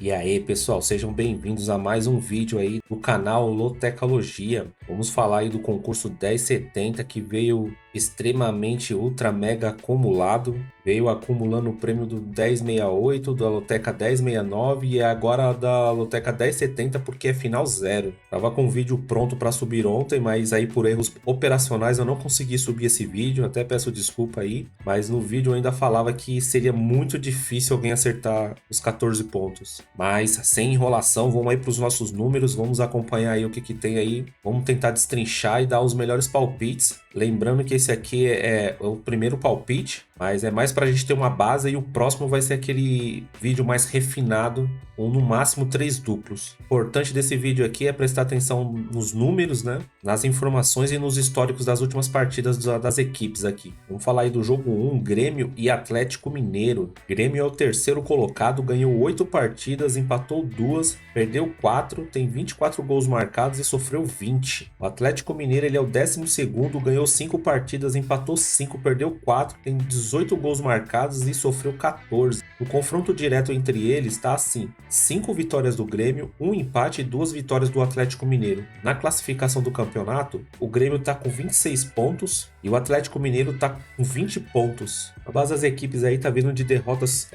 E aí, pessoal, sejam bem-vindos a mais um vídeo aí do canal Lotecalogia. Vamos falar aí do concurso 1070 que veio extremamente ultra mega acumulado. Veio acumulando o prêmio do 1068, da Loteca 1069 e agora da Loteca 1070 porque é final zero. Tava com o vídeo pronto para subir ontem, mas aí por erros operacionais eu não consegui subir esse vídeo, até peço desculpa aí. Mas no vídeo eu ainda falava que seria muito difícil alguém acertar os 14 pontos. Mas sem enrolação, vamos aí para os nossos números, vamos acompanhar aí o que tem aí. Vamos tentar destrinchar e dar os melhores palpites. Lembrando que esse aqui é o primeiro palpite, mas é mais para a gente ter uma base e o próximo vai ser aquele vídeo mais refinado, ou no máximo 3 duplos. O importante desse vídeo aqui é prestar atenção nos números, né? Nas informações e nos históricos das últimas partidas das equipes aqui. Vamos falar aí do jogo 1, Grêmio e Atlético Mineiro. Grêmio é o terceiro colocado, ganhou 8 partidas, empatou 2, perdeu 4, tem 24 gols marcados e sofreu 20. O Atlético Mineiro ele é o 12º, ganhou 5 partidas, empatou 5, perdeu 4, tem 18 gols marcados e sofreu 14. O confronto direto entre eles está assim: 5 vitórias do Grêmio, 1 empate e 2 vitórias do Atlético Mineiro. Na classificação do campeonato, o Grêmio está com 26 pontos e o Atlético Mineiro está com 20 pontos. A base das equipes aí tá vindo de derrotas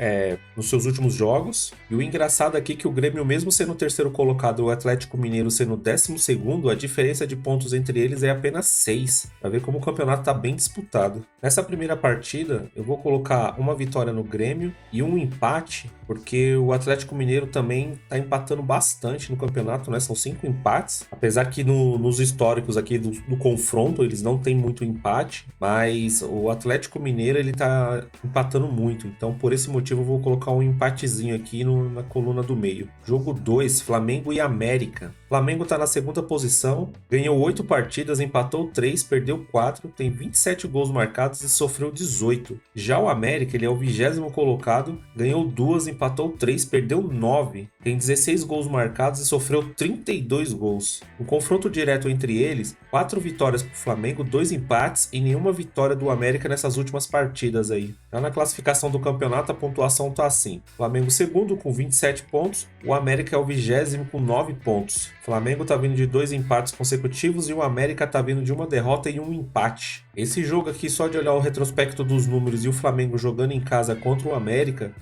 nos seus últimos jogos. E o engraçado aqui é que o Grêmio, mesmo sendo o terceiro colocado e o Atlético Mineiro sendo o 12º, a diferença de pontos entre eles é apenas 6. Pra ver como o campeonato tá bem disputado. Nessa primeira partida, eu vou colocar uma vitória no Grêmio e um empate, porque o Atlético Mineiro também tá empatando bastante no campeonato, né? São 5 empates. Apesar que nos históricos aqui do confronto, eles não têm muito empate, mas o Atlético Mineiro, ele tá empatando muito. Então, por esse motivo, eu vou colocar um empatezinho aqui na coluna do meio. Jogo 2, Flamengo e América. Flamengo tá na segunda posição, ganhou 8 partidas, empatou 3, perdeu 4, tem 27 gols marcados e sofreu 18. Já o América, ele é o 20º colocado, ganhou 2, empatou 3, perdeu 9, tem 16 gols marcados e sofreu 32 gols. No confronto direto entre eles, 4 vitórias pro Flamengo, 2 empates e nenhuma vitória do América nessas últimas partidas aí. Já na classificação do campeonato, a pontuação tá assim: Flamengo segundo com 27 pontos, o América é o 20º com 9 pontos. O Flamengo tá vindo de 2 empates consecutivos e o América tá vindo de uma derrota e um empate. Esse jogo aqui, só de olhar o retrospecto dos números e o Flamengo jogando em casa contra o América,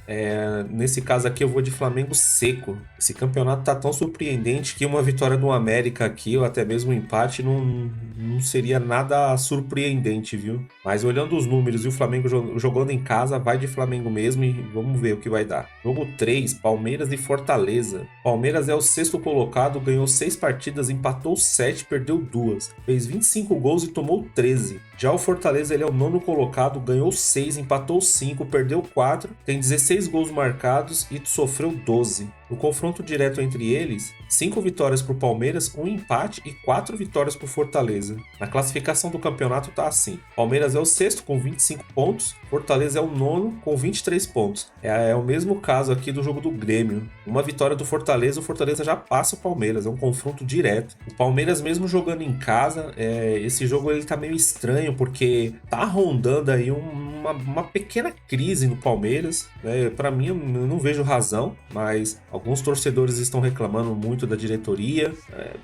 nesse caso aqui eu vou de Flamengo seco. Esse campeonato tá tão surpreendente que uma vitória do América aqui, ou até mesmo um empate, não seria nada surpreendente, viu? Mas olhando os números e o Flamengo jogando em casa, vai de Flamengo mesmo e vamos ver o que vai dar. Jogo 3, Palmeiras e Fortaleza. Palmeiras é o 6º colocado, ganhou 6 partidas, empatou 7, perdeu 2. Fez 25 gols e tomou 13. Já o Fortaleza, ele é o 9º colocado, ganhou 6, empatou 5, perdeu 4, tem 16 gols marcados e sofreu 12. No confronto direto entre eles, 5 vitórias para o Palmeiras, 1 empate e 4 vitórias para o Fortaleza. Na classificação do campeonato tá assim: Palmeiras é o 6º com 25 pontos, Fortaleza é o 9º com 23 pontos. É o mesmo caso aqui do jogo do Grêmio. Uma vitória do Fortaleza, o Fortaleza já passa o Palmeiras, é um confronto direto. O Palmeiras, mesmo jogando em casa, esse jogo ele tá meio estranho, porque tá rondando aí uma pequena crise no Palmeiras, né? Para mim, eu não vejo razão, mas alguns torcedores estão reclamando muito da diretoria.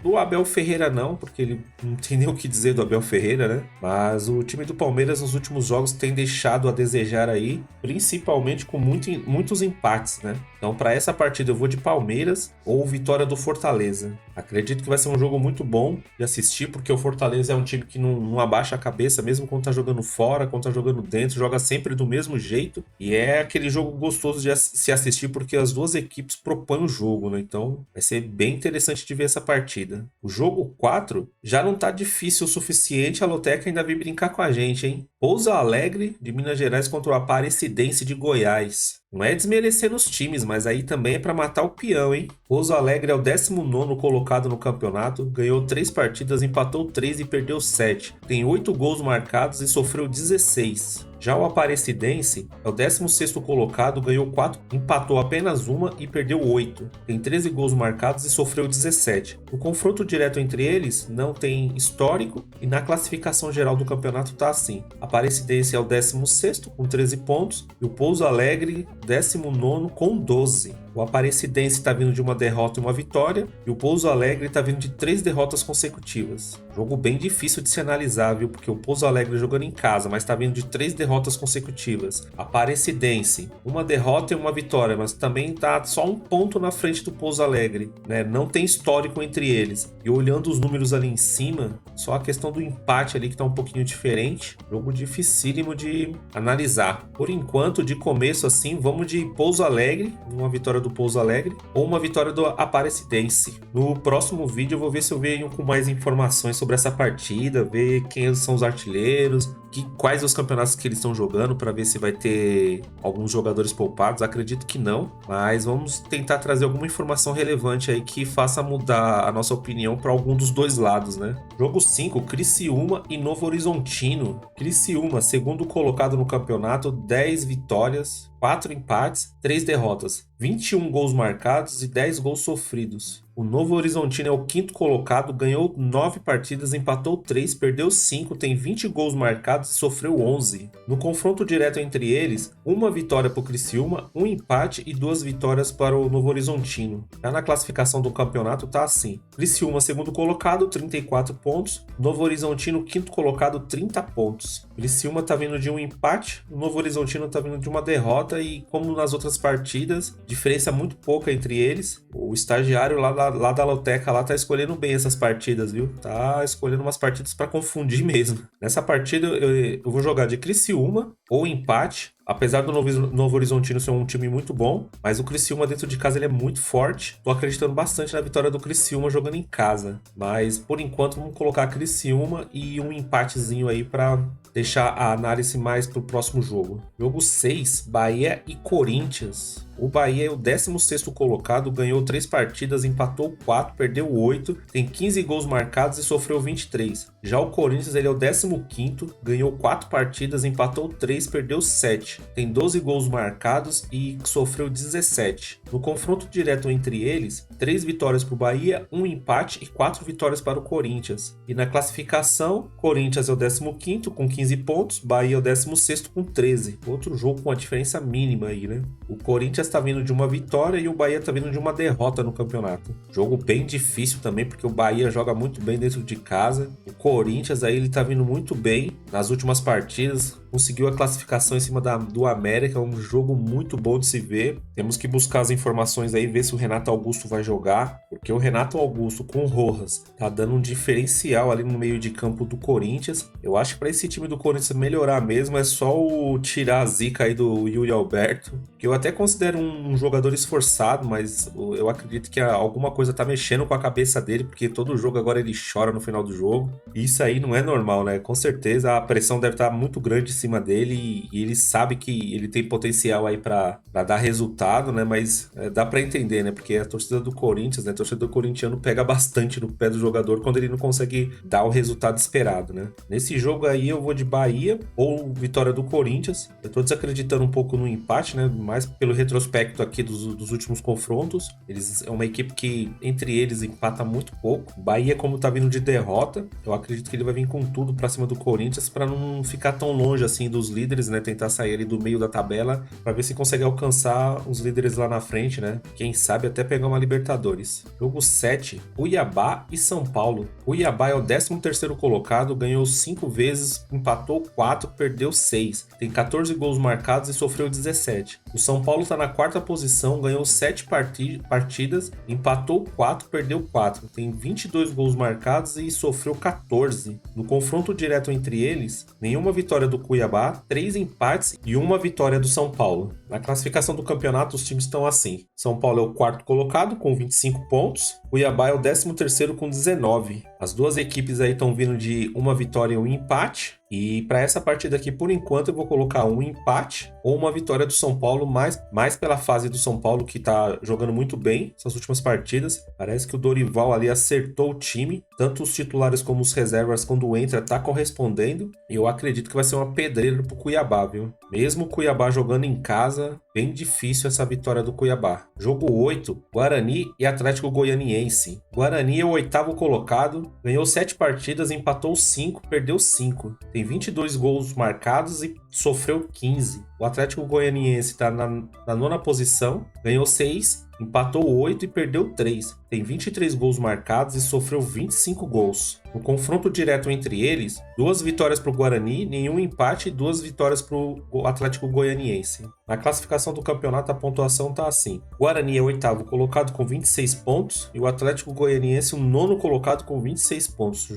Do Abel Ferreira não, porque ele não tem nem o que dizer do Abel Ferreira, né? Mas o time do Palmeiras nos últimos jogos tem deixado a desejar aí, principalmente com muitos empates, né? Então, para essa partida eu vou de Palmeiras ou vitória do Fortaleza. Acredito que vai ser um jogo muito bom de assistir, porque o Fortaleza é um time que não abaixa a cabeça, mesmo quando tá jogando fora, quando tá jogando dentro, joga sempre do mesmo jeito. E é aquele jogo gostoso de se assistir, porque as duas equipes propõem o jogo, né? Então, vai ser bem interessante de ver essa partida. O jogo 4 já não tá difícil o suficiente, a Loteca ainda vem brincar com a gente, hein? Pouso Alegre, de Minas Gerais, contra o Aparecidense de Goiás. Não é desmerecendo os times, mas aí também é para matar o peão, hein? Pouso Alegre é o 19º colocado no campeonato, ganhou 3 partidas, empatou 3 e perdeu 7. Tem 8 gols marcados e sofreu 16. Já o Aparecidense é o 16º colocado, ganhou 4, empatou apenas uma e perdeu 8. Tem 13 gols marcados e sofreu 17. O confronto direto entre eles não tem histórico e na classificação geral do campeonato tá assim. Aparecidense é o 16º com 13 pontos e o Pouso Alegre 19º com 12. O Aparecidense está vindo de uma derrota e uma vitória, e o Pouso Alegre está vindo de 3 derrotas consecutivas. Jogo bem difícil de se analisar, viu? Porque o Pouso Alegre jogando em casa, mas está vindo de 3 derrotas consecutivas. Aparecidense, uma derrota e uma vitória, mas também está só um ponto na frente do Pouso Alegre, né? Não tem histórico entre eles. E olhando os números ali em cima, só a questão do empate ali que está um pouquinho diferente. Jogo dificílimo de analisar. Por enquanto, de começo assim, vamos de Pouso Alegre, uma vitória do Pouso Alegre ou uma vitória do Aparecidense. No próximo vídeo eu vou ver se eu venho com mais informações sobre essa partida, ver quem são os artilheiros, quais os campeonatos que eles estão jogando, para ver se vai ter alguns jogadores poupados. Acredito que não, mas vamos tentar trazer alguma informação relevante aí que faça mudar a nossa opinião para algum dos dois lados, né? Jogo 5, Criciúma e Novo Horizontino. Criciúma, segundo colocado no campeonato, 10 vitórias, 4 empates, 3 derrotas, 21 gols marcados e 10 gols sofridos. O Novo Horizontino é o 5º colocado, ganhou 9 partidas, empatou 3, perdeu 5, tem 20 gols marcados e sofreu 11. No confronto direto entre eles, uma vitória para o Criciúma, um empate e 2 vitórias para o Novo Horizontino. Já na classificação do campeonato tá assim: Criciúma, segundo colocado, 34 pontos, Novo Horizontino, 5º colocado, 30 pontos. Criciúma tá vindo de um empate, o Novo Horizontino tá vindo de uma derrota e, como nas outras partidas, diferença muito pouca entre eles. O estagiário lá da Loteca lá tá escolhendo bem essas partidas, viu? Tá escolhendo umas partidas para confundir mesmo. Nessa partida eu vou jogar de Criciúma ou empate. Apesar do Novo Horizontino ser um time muito bom, mas o Criciúma dentro de casa ele é muito forte. Tô acreditando bastante na vitória do Criciúma jogando em casa. Mas por enquanto vamos colocar Criciúma e um empatezinho aí para deixar a análise mais pro próximo jogo. Jogo 6, Bahia e Corinthians. O Bahia é o 16º colocado, ganhou 3 partidas, empatou 4, perdeu 8, tem 15 gols marcados e sofreu 23. Já o Corinthians ele é o 15º, ganhou 4 partidas, empatou 3, perdeu 7. Tem 12 gols marcados e sofreu 17. No confronto direto entre eles, 3 vitórias para o Bahia, 1 empate e 4 vitórias para o Corinthians. E na classificação, Corinthians é o 15º com 15 pontos, Bahia é o 16º com 13. Outro jogo com uma diferença mínima aí, né? O Corinthians está vindo de uma vitória e o Bahia está vindo de uma derrota no campeonato. Jogo bem difícil também, porque o Bahia joga muito bem dentro de casa. O Corinthians aí ele tá vindo muito bem nas últimas partidas, conseguiu a classificação em cima do América, um jogo muito bom de se ver. Temos que buscar as informações aí, ver se o Renato Augusto vai jogar, porque o Renato Augusto com o Rojas tá dando um diferencial ali no meio de campo do Corinthians. Eu acho que para esse time do Corinthians melhorar mesmo é só tirar a zica aí do Yuri Alberto, que eu até considero um jogador esforçado, mas eu acredito que alguma coisa tá mexendo com a cabeça dele, porque todo jogo agora ele chora no final do jogo. E isso aí não é normal, né? Com certeza a pressão deve estar muito grande em cima dele e ele sabe que ele tem potencial aí para dar resultado, né? Mas dá para entender, né? Porque a torcida do Corinthians, né? A torcida do corintiano pega bastante no pé do jogador quando ele não consegue dar o resultado esperado, né? Nesse jogo aí eu vou de Bahia ou vitória do Corinthians. Eu tô desacreditando um pouco no empate, né? Mais pelo retrospecto aqui dos últimos confrontos. Eles é uma equipe que entre eles empata muito pouco. Bahia, como tá vindo de derrota, eu acredito que ele vai vir com tudo para cima do Corinthians para não ficar tão longe assim dos líderes, né? Tentar sair ali do meio da tabela para ver se consegue alcançar os líderes lá na frente, né? Quem sabe até pegar uma Libertadores. Jogo 7, Cuiabá e São Paulo. Cuiabá é o 13º colocado, ganhou 5 vezes, empatou 4, perdeu 6. Tem 14 gols marcados e sofreu 17. O São Paulo tá na 4ª posição, ganhou 7 partidas, empatou 4, perdeu 4. Tem 22 gols marcados e sofreu 14. No confronto direto entre eles, nenhuma vitória do Cuiabá, 3 empates e uma vitória do São Paulo. Na classificação do campeonato, os times estão assim. São Paulo é o 4º colocado, com 25 pontos. Cuiabá é o 13º com 19. As duas equipes aí estão vindo de uma vitória e um empate. E para essa partida aqui, por enquanto, eu vou colocar um empate ou uma vitória do São Paulo, mais pela fase do São Paulo, que tá jogando muito bem essas últimas partidas. Parece que o Dorival ali acertou o time, tanto os titulares como os reservas, quando entra, tá correspondendo. E eu acredito que vai ser uma pedreira pro Cuiabá, viu? Mesmo o Cuiabá jogando em casa, bem difícil essa vitória do Cuiabá. Jogo 8, Guarani e Atlético Goianiense. Guarani é o oitavo colocado, ganhou 7 partidas, empatou 5, perdeu 5. Tem 22 gols marcados e sofreu 15. O Atlético Goianiense está na nona posição, ganhou 6, empatou 8 e perdeu 3. Tem 23 gols marcados e sofreu 25 gols. No confronto direto entre eles, 2 vitórias para o Guarani, nenhum empate e 2 vitórias para o Atlético Goianiense. Na classificação do campeonato, a pontuação está assim. Guarani é o oitavo colocado com 26 pontos e o Atlético Goianiense o nono colocado com 26 pontos.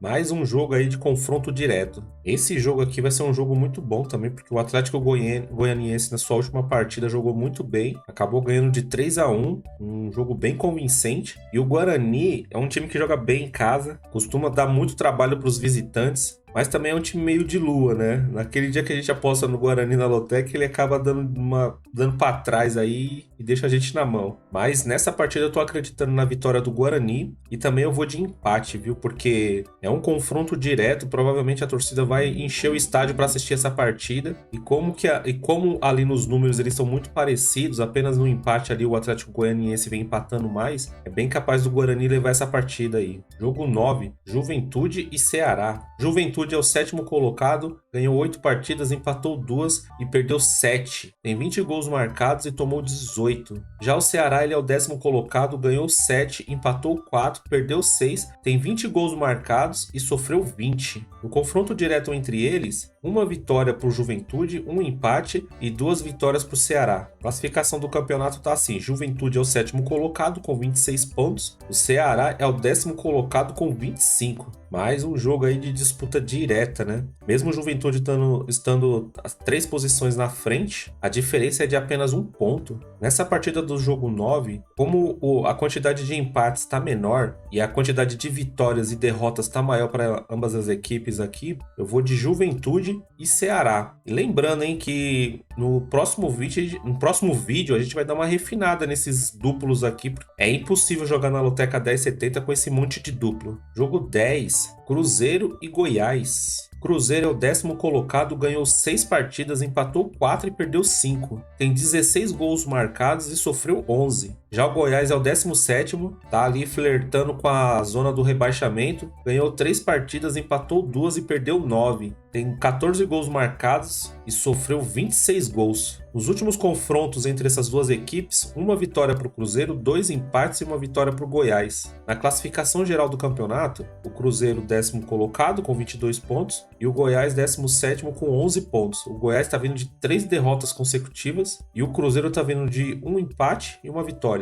Mais um jogo aí de confronto direto. Esse jogo aqui vai ser um jogo muito bom também, porque o Atlético Goianiense na sua última partida jogou muito bem, acabou ganhando de 3-1, um jogo bem convincente. E o Guarani é um time que joga bem em casa, costuma dar muito trabalho para os visitantes, mas também é um time meio de lua, né? Naquele dia que a gente aposta no Guarani na Lotec, ele acaba dando para trás aí e deixa a gente na mão. Mas nessa partida eu tô acreditando na vitória do Guarani e também eu vou de empate, viu? Porque é um confronto direto, provavelmente a torcida vai encher o estádio para assistir essa partida. E como ali nos números eles são muito parecidos, apenas no empate ali o Atlético Goianiense vem empatando mais, é bem capaz do Guarani levar essa partida aí. Jogo 9, Juventude e Ceará. Juventude é o sétimo colocado, ganhou 8 partidas, empatou 2 e perdeu 7. Tem 20 gols marcados e tomou 18. Já o Ceará ele é o décimo colocado, ganhou 7, empatou 4, perdeu 6, tem 20 gols marcados e sofreu 20. No confronto direto entre eles, uma vitória para o Juventude, um empate e 2 vitórias para o Ceará. A classificação do campeonato tá assim: Juventude é o sétimo colocado com 26 pontos, o Ceará é o décimo colocado com 25. Mais um jogo aí de disputa direta, né? Mesmo o Juventude estando as 3 posições na frente, a diferença é de apenas 1 ponto. Nessa partida do jogo 9, como a quantidade de empates está menor e a quantidade de vitórias e derrotas está maior para ambas as equipes aqui, eu vou de Juventude e Ceará. E lembrando, hein, que no próximo vídeo a gente vai dar uma refinada nesses duplos aqui. É impossível jogar na Loteca 1070 com esse monte de duplo. Jogo 10, Cruzeiro e Goiás. Cruzeiro é o décimo colocado, ganhou 6 partidas, empatou 4 e perdeu 5. Tem 16 gols marcados e sofreu 11. Já o Goiás é o 17º, tá ali flertando com a zona do rebaixamento, ganhou 3 partidas, empatou 2 e perdeu 9. Tem 14 gols marcados e sofreu 26 gols. Nos últimos confrontos entre essas duas equipes, uma vitória para o Cruzeiro, 2 empates e uma vitória para o Goiás. Na classificação geral do campeonato, o Cruzeiro 10º colocado com 22 pontos e o Goiás 17º com 11 pontos. O Goiás está vindo de 3 derrotas consecutivas e o Cruzeiro está vindo de um empate e uma vitória.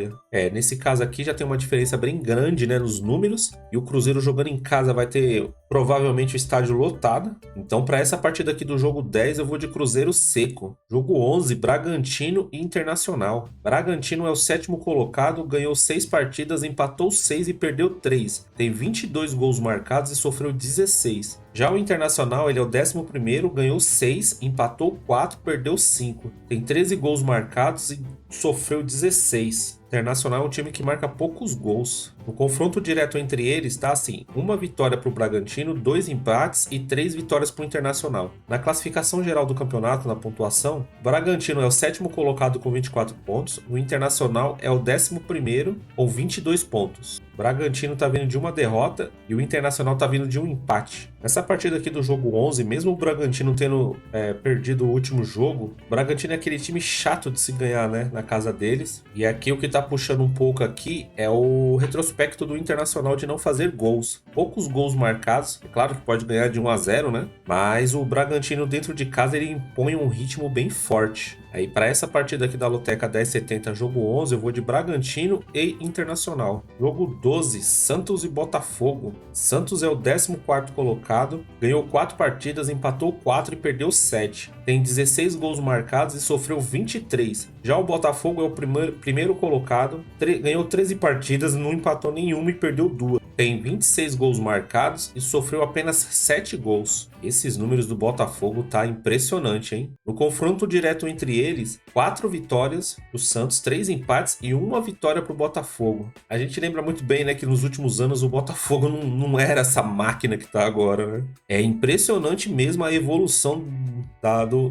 Nesse caso aqui já tem uma diferença bem grande, né, nos números, e o Cruzeiro jogando em casa vai ter provavelmente o estádio lotado. Então, para essa partida aqui do jogo 10, eu vou de Cruzeiro seco. Jogo 11, Bragantino e Internacional. Bragantino é o 7º colocado, ganhou 6 partidas, empatou 6 e perdeu 3. Tem 22 gols marcados e sofreu 16. Já o Internacional, ele é o 11º, ganhou 6, empatou 4, perdeu 5. Tem 13 gols marcados e sofreu 16. Internacional é um time que marca poucos gols. No confronto direto entre eles, tá assim: uma vitória para o Bragantino, 2 empates e 3 vitórias para o Internacional. Na classificação geral do campeonato, na pontuação, o Bragantino é o 7º colocado com 24 pontos, o Internacional é o 11º com 22 pontos. O Bragantino tá vindo de uma derrota e o Internacional tá vindo de um empate. Nessa partida aqui do jogo 11, mesmo o Bragantino tendo perdido o último jogo, o Bragantino é aquele time chato de se ganhar, né, na casa deles. E aqui o que tá puxando um pouco aqui é o retrospecto do Internacional de não fazer gols. Poucos gols marcados, é claro que pode ganhar de 1-0, né? Mas o Bragantino dentro de casa ele impõe um ritmo bem forte. Aí para essa partida aqui da Loteca 1070, jogo 11, eu vou de Bragantino e Internacional. Jogo 12, Santos e Botafogo. Santos é o 14º colocado, ganhou 4 partidas, empatou 4 e perdeu 7. Tem 16 gols marcados e sofreu 23. Já o Botafogo é o primeiro colocado colocado, ganhou 13 partidas, não empatou nenhuma e perdeu 2. Tem 26 gols marcados e sofreu apenas 7 gols. Esses números do Botafogo tá impressionante, hein? No confronto direto entre eles, 4 vitórias do Santos, 3 empates e 1 vitória pro Botafogo. A gente lembra muito bem, né, que nos últimos anos o Botafogo não era essa máquina que tá agora, né? É impressionante mesmo a evolução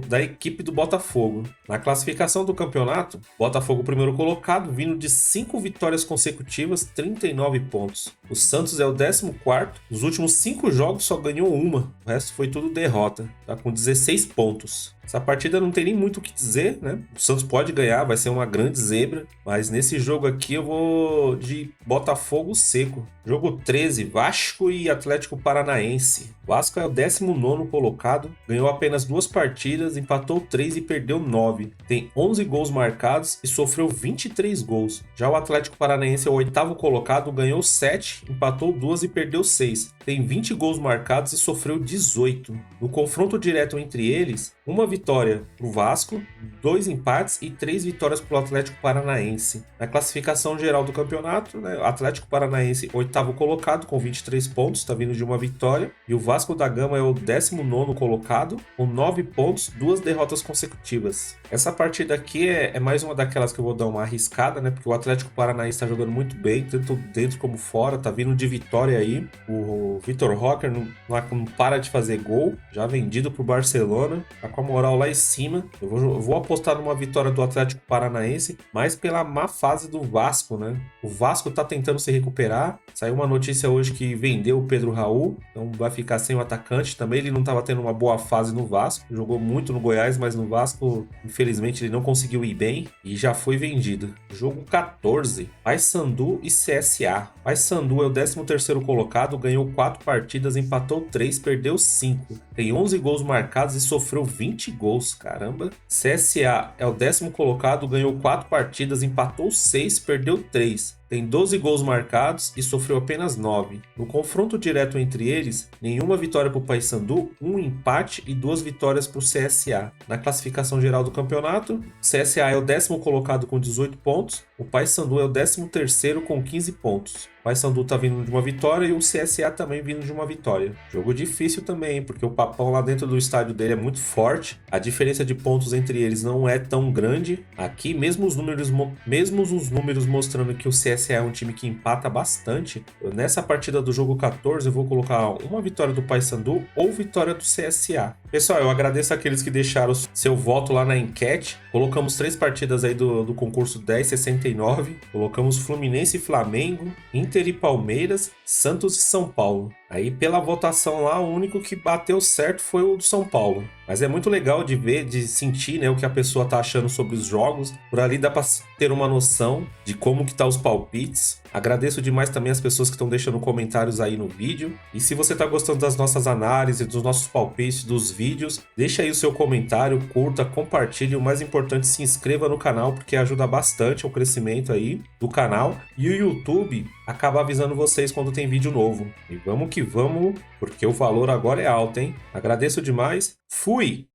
da equipe do Botafogo. Na classificação do campeonato, Botafogo primeiro colocado, vindo de 5 vitórias consecutivas, 39 pontos. O Santos é o 14º, nos últimos 5 jogos só ganhou uma, o resto foi tudo derrota, tá com 16 pontos. Essa partida não tem nem muito o que dizer, né? O Santos pode ganhar, vai ser uma grande zebra, mas nesse jogo aqui eu vou de Botafogo seco. Jogo 13, Vasco e Atlético Paranaense. Vasco é o 19º colocado, ganhou apenas 2 partidas, empatou 3 e perdeu 9. Tem 11 gols marcados e sofreu 23 gols. Já o Atlético Paranaense é o 8º colocado, ganhou 7, empatou 2 e perdeu 6. Tem 20 gols marcados e sofreu 18. No confronto direto entre eles, uma vitória para o Vasco, 2 empates e 3 vitórias para o Atlético Paranaense. Na classificação geral do campeonato, né, o Atlético Paranaense, 8º colocado, com 23 pontos, está vindo de uma vitória. E o Vasco da Gama é o 19º colocado, com 9 pontos, 2 derrotas consecutivas. Essa partida aqui é mais uma daquelas que eu vou dar uma arriscada, né? Porque o Atlético Paranaense está jogando muito bem, tanto dentro como fora, tá vindo de vitória aí. O Vitor Roque não para de fazer gol, já vendido pro Barcelona, tá com a moral lá em cima. Eu vou apostar numa vitória do Atlético Paranaense, mas pela má fase do Vasco, né? O Vasco tá tentando se recuperar. Saiu uma notícia hoje que vendeu o Pedro Raul, então vai ficar sem o atacante também. Ele não estava tendo uma boa fase no Vasco, jogou muito no Goiás, mas no Vasco, infelizmente, ele não conseguiu ir bem e já foi vendido. Jogo 14, Paysandu e CSA. Paysandu é o 13º colocado, ganhou 4 partidas, empatou 3, perdeu 5. Tem 11 gols marcados e sofreu 20 gols, caramba. CSA é o 10º colocado, ganhou 4 partidas, empatou 6, perdeu 3. Tem 12 gols marcados e sofreu apenas 9. No confronto direto entre eles, nenhuma vitória para o Paysandu, 1 empate e 2 vitórias para o CSA. Na classificação geral do campeonato, o CSA é o 10º colocado com 18 pontos, o Paysandu é o 13º com 15 pontos. O Paysandu tá vindo de uma vitória e o CSA também vindo de uma vitória. Jogo difícil também, porque o Papão lá dentro do estádio dele é muito forte. A diferença de pontos entre eles não é tão grande. Aqui, mesmo os números mostrando que o CSA é um time que empata bastante, nessa partida do jogo 14 eu vou colocar uma vitória do Paysandu ou vitória do CSA. Pessoal, eu agradeço aqueles que deixaram seu voto lá na enquete. Colocamos 3 partidas aí do concurso 1069. Colocamos Fluminense e Flamengo, Inter e Palmeiras, Santos e São Paulo. Aí pela votação lá, o único que bateu certo foi o do São Paulo. Mas é muito legal de ver, de sentir, né, o que a pessoa tá achando sobre os jogos. Por ali dá para ter uma noção de como que tá os palpites. Agradeço demais também as pessoas que estão deixando comentários aí no vídeo. E se você tá gostando das nossas análises, dos nossos palpites, dos vídeos, deixa aí o seu comentário, curta, compartilhe. O mais importante, se inscreva no canal, porque ajuda bastante ao crescimento aí do canal. E o YouTube acaba avisando vocês quando tem vídeo novo. E vamos que vamos, porque o valor agora é alto, hein? Agradeço demais. Fui!